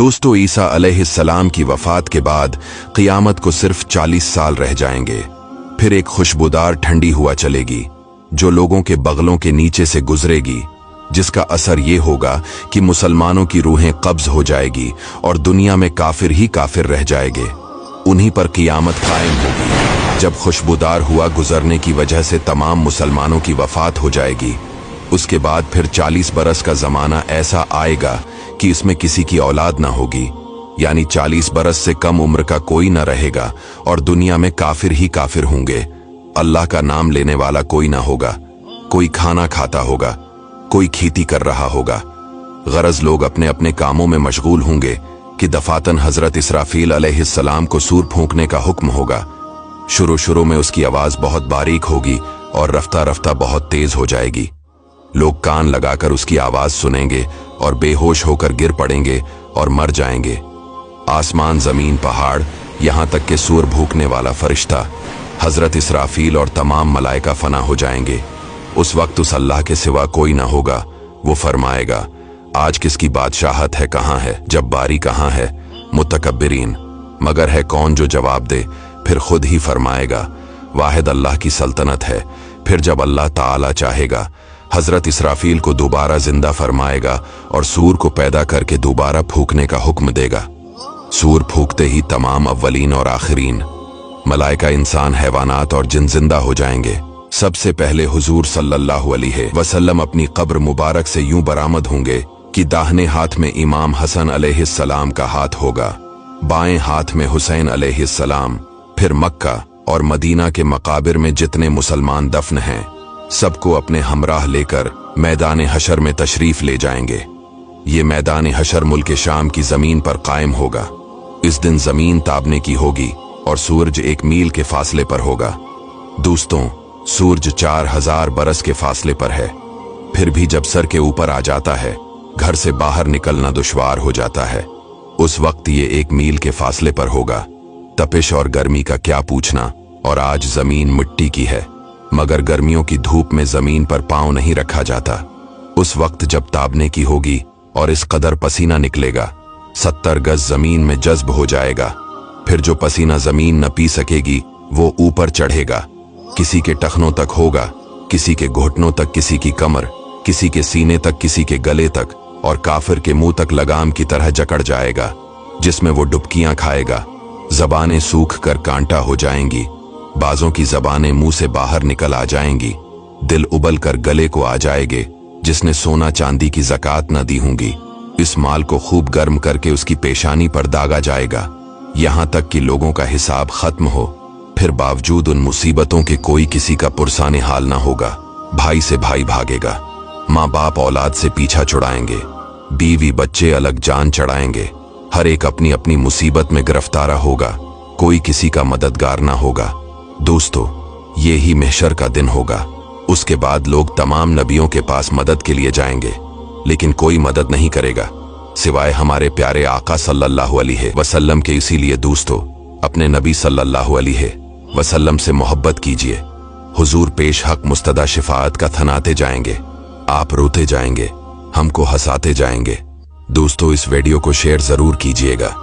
दोस्तों, ईसा अलैहिस्सलाम की वफात के बाद क़ियामत को सिर्फ 40 साल रह जाएंगे। फिर एक खुशबूदार ठंडी हुआ चलेगी जो लोगों के बगलों के नीचे से गुजरेगी, जिसका असर ये होगा कि मुसलमानों की रूहें कब्ज हो जाएगी और दुनिया में काफिर ही काफिर रह जाएंगे। उन्हीं पर क़ियामत कायम होगी। जब खुशबूदार हुआ गुजरने की वजह से तमाम मुसलमानों की वफात हो जाएगी, उसके बाद फिर 40 बरस का जमाना ऐसा आएगा कि इसमें किसी की औलाद ना होगी, यानी 40 बरस से कम उम्र का कोई ना रहेगा और दुनिया में काफिर ही काफिर होंगे। अल्लाह का नाम लेने वाला कोई ना होगा। कोई खाना खाता होगा, कोई खेती कर रहा होगा। गरज लोग अपने अपने कामों में मशगूल होंगे कि दफातन हजरत इसराफील अलैहिस्सलाम को सूर फूंकने का हुक्म होगा। शुरू में उसकी आवाज बहुत बारीक होगी और रफ्ता रफ्ता बहुत तेज हो जाएगी। लोग कान लगाकर उसकी आवाज सुनेंगे और बेहोश होकर गिर पड़ेंगे और मर जाएंगे। आसमान, जमीन, पहाड़, यहां तक कि सूर भूकने वाला फरिश्ता हजरत इसराफील और तमाम मलाइका फना हो जाएंगे। उस वक्त उस अल्लाह के सिवा कोई ना होगा। वो फरमाएगा, आज किसकी बादशाहत है, कहाँ है जब्बारी, कहाँ है मुतकब्बिरीन। मगर है कौन जो जवाब दे। फिर खुद ही फरमाएगा, वाहिद अल्लाह की सल्तनत है। फिर जब अल्लाह ताला चाहेगा, हजरत इसराफील को दोबारा जिंदा फरमाएगा और सूर को पैदा करके दोबारा फूंकने का हुक्म देगा। सूर फूंकते ही तमाम अव्वलीन और आखिरीन, मलाइका, इंसान, हैवानात और जिन जिंदा हो जाएंगे। सबसे पहले हुजूर सल्लल्लाहु अलैहि वसल्लम अपनी कब्र मुबारक से यूं बरामद होंगे कि दाहिने हाथ में इमाम हसन अलैहिस्सलाम का हाथ होगा, बाएं हाथ में हुसैन अलैहिस्सलाम। फिर मक्का और मदीना के मकाबिर में जितने मुसलमान दफन हैं, सबको अपने हमराह लेकर मैदान हशर में तशरीफ ले जाएंगे। ये मैदान हशर मुल्क शाम की जमीन पर कायम होगा। इस दिन जमीन ताबने की होगी और सूरज 1 मील के फासले पर होगा। दोस्तों, सूरज 4000 बरस के फासले पर है। फिर भी जब सर के ऊपर आ जाता है, घर से बाहर निकलना दुश्वार हो जाता है। उस वक्त ये 1 मील के फासले पर होगा। तपिश और गर्मी का क्या पूछना। और आज जमीन मिट्टी की है, मगर गर्मियों की धूप में जमीन पर पांव नहीं रखा जाता। उस वक्त जब ताबने की होगी और इस कदर पसीना निकलेगा, 70 गज जमीन में जज्ब हो जाएगा। फिर जो पसीना जमीन न पी सकेगी वो ऊपर चढ़ेगा, किसी के टखनों तक होगा, किसी के घुटनों तक, किसी की कमर, किसी के सीने तक, किसी के गले तक, और काफिर के मुंह तक लगाम की तरह जकड़ जाएगा, जिसमें वो डुबकियां खाएगा। जबानें सूख कर कांटा हो जाएंगी, बाजों की जबानें मुंह से बाहर निकल आ जाएंगी, दिल उबल कर गले को आ जाएंगे। जिसने सोना चांदी की ज़कात न दी होंगी, इस माल को खूब गर्म करके उसकी पेशानी पर दागा जाएगा, यहां तक कि लोगों का हिसाब खत्म हो। फिर बावजूद उन मुसीबतों के कोई किसी का पुरसाने हाल ना होगा। भाई से भाई भागेगा, माँ बाप औलाद से पीछा छुड़ाएंगे, बीवी बच्चे अलग जान चढ़ाएंगे। हर एक अपनी अपनी मुसीबत में गिरफ्तारा होगा, कोई किसी का मददगार ना होगा। दोस्तों, ये ही महशर का दिन होगा। उसके बाद लोग तमाम नबियों के पास मदद के लिए जाएंगे, लेकिन कोई मदद नहीं करेगा सिवाय हमारे प्यारे आका सल्लल्लाहु अलैहि वसल्लम के। इसीलिए दोस्तों, अपने नबी सल्लल्लाहु अलैहि वसल्लम से मोहब्बत कीजिए। हुजूर पेश हक मुस्तदा शिफाअत का थनाते जाएंगे। आप रोते जाएंगे, हमको हंसाते जाएंगे। दोस्तों, इस वीडियो को शेयर जरूर कीजिएगा।